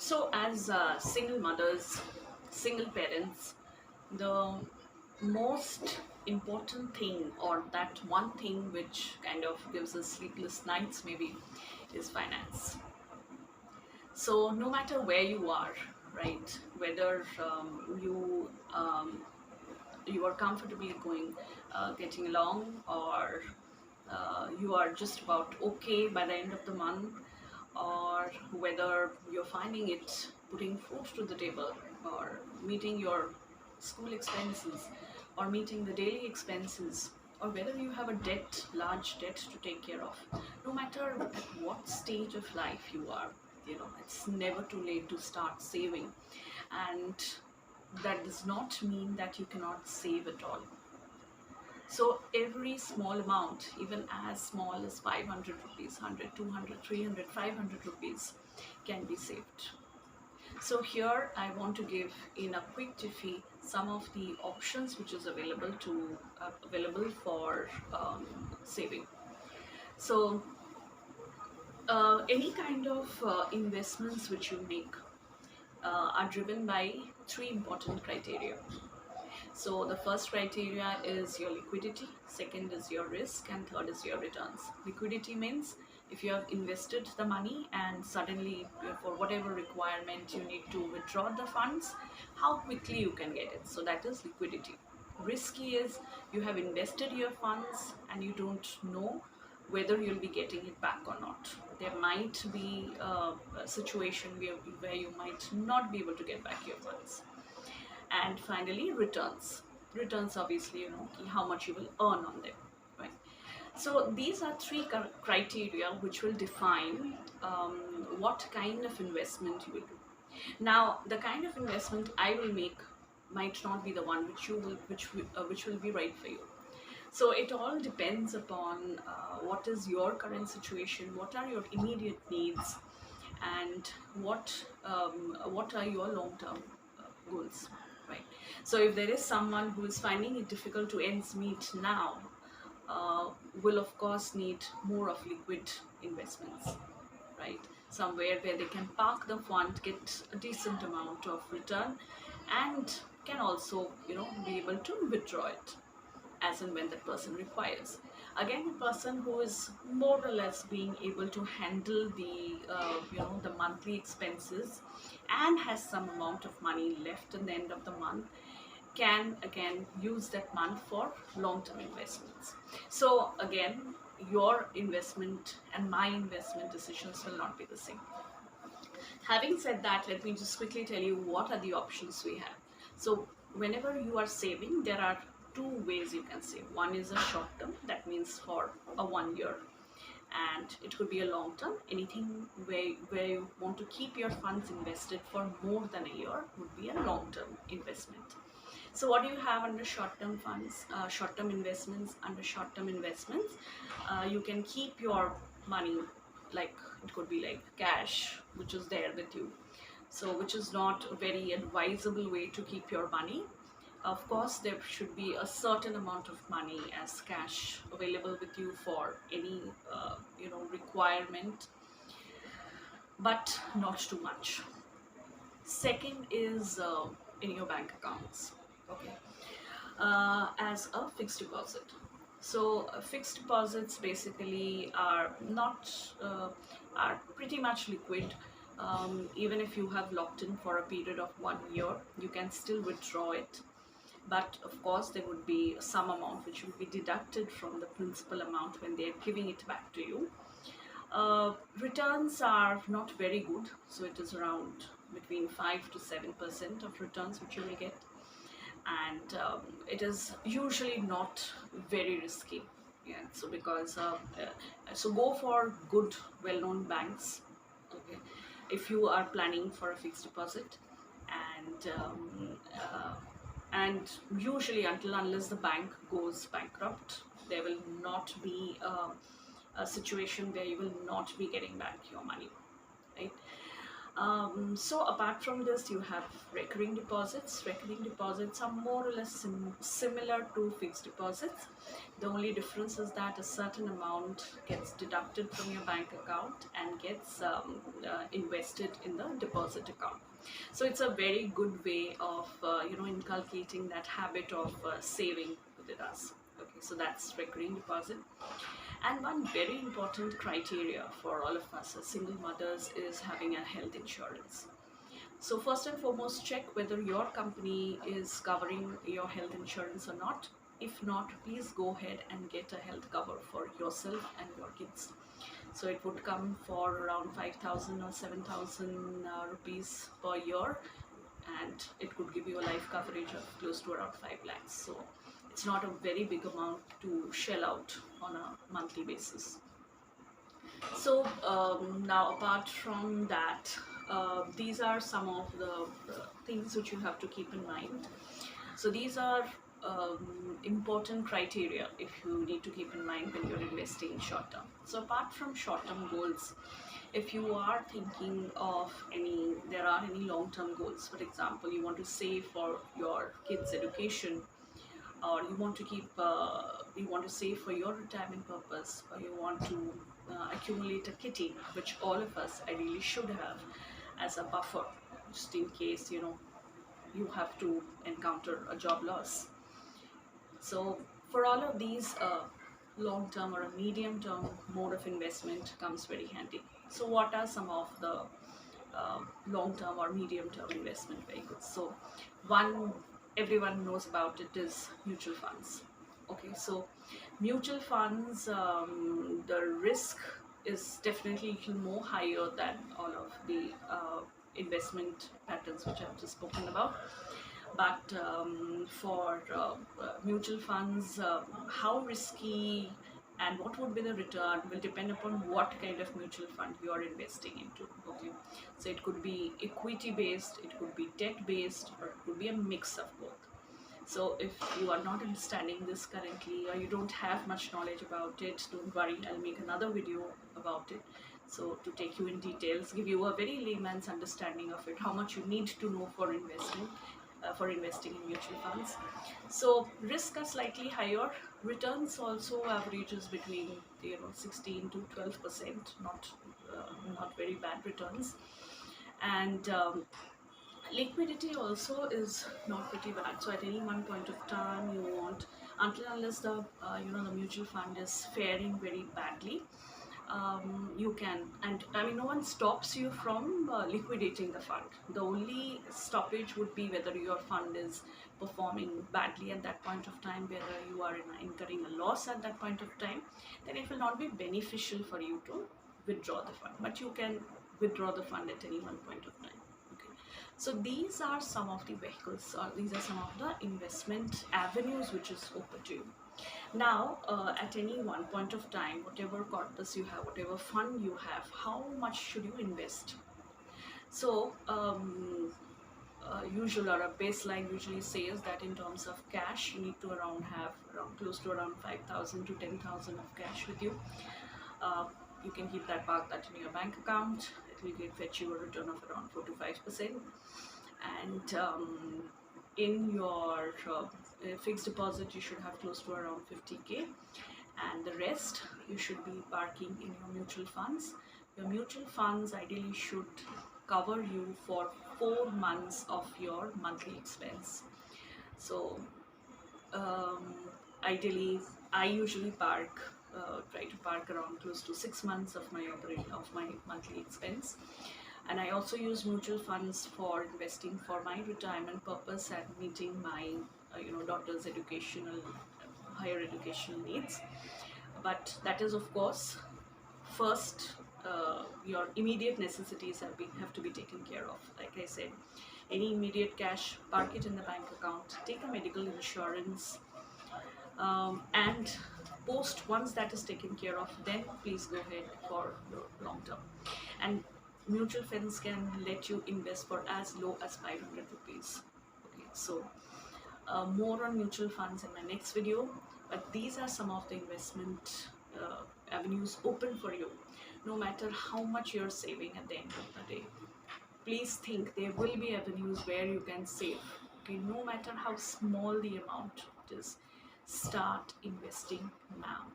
So, as single mothers, single parents, the most important thing, or that one thing which kind of gives us sleepless nights, maybe, is finance. So, no matter where you are, right, whether you are comfortably going, getting along, or you are just about okay by the end of the month, or whether you're finding it putting food to the table, or meeting your school expenses, or meeting the daily expenses, or whether you have a debt, large debt to take care of. No matter at what stage of life you are, it's never too late to start saving. And that does not mean that you cannot save at all. So every small amount, even as small as 500 rupees, 100, 200, 300, 500 rupees, can be saved. So here I want to give in a quick jiffy some of the options which is available for saving. So any kind of investments which you make are driven by three important criteria. So the first criteria is your liquidity, second is your risk, and third is your returns. Liquidity means if you have invested the money and suddenly for whatever requirement you need to withdraw the funds, how quickly you can get it. So that is liquidity. Risky is you have invested your funds and you don't know whether you'll be getting it back or not. There might be a situation where you might not be able to get back your funds. And finally, returns, obviously, how much you will earn on them, right? So these are three criteria which will define what kind of investment you will do. Now, the kind of investment I will make might not be the one which will be right for you. So it all depends upon what is your current situation, what are your immediate needs, and what are your long-term goals, right? So if there is someone who is finding it difficult to ends meet now, uh, will of course need more of liquid investments, right? Somewhere where they can park the fund, get a decent amount of return, and can also, be able to withdraw it as and when that person requires. Again, a person who is more or less being able to handle the monthly expenses and has some amount of money left at the end of the month can again use that month for long-term investments. So again, your investment and my investment decisions will not be the same. Having said that, let me just quickly tell you what are the options we have. So whenever you are saving, there are two ways you can save. One is a short term, that means for a 1 year, and it could be a long term. Anything where you want to keep your funds invested for more than a year would be a long term investment. So what do you have under short-term funds, short-term investments? Under short-term investments, you can keep your money, like it could be like cash, which is there with you. So which is not a very advisable way to keep your money. Of course, there should be a certain amount of money as cash available with you for any requirement, but not too much. Second is in your bank accounts. Okay, as a fixed deposit. So fixed deposits basically are not are pretty much liquid. Even if you have locked in for a period of 1 year, you can still withdraw it. But of course, there would be some amount which will be deducted from the principal amount when they are giving it back to you. Returns are not very good, so it is around between 5 to 7% of returns which you will get, and it is usually not very risky. Yeah, so because so go for good, well-known banks. Okay, if you are planning for a fixed deposit, and usually until unless the bank goes bankrupt, there will not be a situation where you will not be getting back your money, right? So apart from this, you have recurring deposits. Recurring deposits are more or less similar to fixed deposits. The only difference is that a certain amount gets deducted from your bank account and gets invested in the deposit account. So it's a very good way of inculcating that habit of saving within us. Okay, so that's recurring deposit. And one very important criteria for all of us as single mothers is having a health insurance. So first and foremost, check whether your company is covering your health insurance or not. If not, please go ahead and get a health cover for yourself and your kids. So it would come for around 5,000 or 7,000 rupees per year, and it could give you a life coverage of close to around 5 lakhs. So it's not a very big amount to shell out on a monthly basis. So now apart from that, these are some of the things which you have to keep in mind. So these are important criteria if you need to keep in mind when you're investing in short term. So apart from short term goals, if you are thinking of there are any long term goals. For example, you want to save for your kids' education, or you want to save for your retirement purpose, or you want to accumulate a kitty, which all of us ideally should have as a buffer, just in case you have to encounter a job loss. So for all of these, long term or a medium term mode of investment comes very handy. So what are some of the long term or medium term investment vehicles? So one everyone knows about it is mutual funds. Okay, so mutual funds, the risk is definitely a little more higher than all of the investment patterns which I've just spoken about. But for mutual funds, how risky and what would be the return will depend upon what kind of mutual fund you are investing into. Okay, so it could be equity based, it could be debt based, or it could be a mix of both. So if you are not understanding this currently, or you don't have much knowledge about it, don't worry, I'll make another video about it. So to take you in details, give you a very layman's understanding of it, how much you need to know for investing in mutual funds. So risks are slightly higher. Returns also averages between 16 to 12%, not very bad returns. And liquidity also is not pretty bad. So at any one point of time, you want, until unless the mutual fund is faring very badly, you can, and I mean, no one stops you from liquidating the fund. The only stoppage would be whether your fund is performing badly at that point of time, whether you are incurring a loss at that point of time. Then it will not be beneficial for you to withdraw the fund, but you can withdraw the fund at any one point of time. Okay, so these are some of the vehicles, or these are some of the investment avenues which is open to you. Now, at any one point of time, whatever corpus you have, whatever fund you have, how much should you invest? So, usual or a baseline usually says that in terms of cash, you need to have around close to around 5,000 to 10,000 of cash with you. Uh, you can keep park that in your bank account. It will fetch you a return of around 4 to 5%. And in your fixed deposit, you should have close to around 50K, and the rest you should be parking in your mutual funds. Your mutual funds ideally should cover you for 4 months of your monthly expense. So ideally, I usually try to park around close to 6 months of my monthly expense. And I also use mutual funds for investing for my retirement purpose and meeting my daughter's higher educational needs. But that is, of course, first, your immediate necessities have to be taken care of. Like I said, any immediate cash, park it in the bank account, take a medical insurance, and once that is taken care of, then please go ahead for your long term. And mutual funds can let you invest for as low as 500 rupees. Okay, so more on mutual funds in my next video, but these are some of the investment avenues open for you, no matter how much you're saving at the end of the day. please think there will be avenues where you can save. Okay, no matter how small the amount it is, start investing now.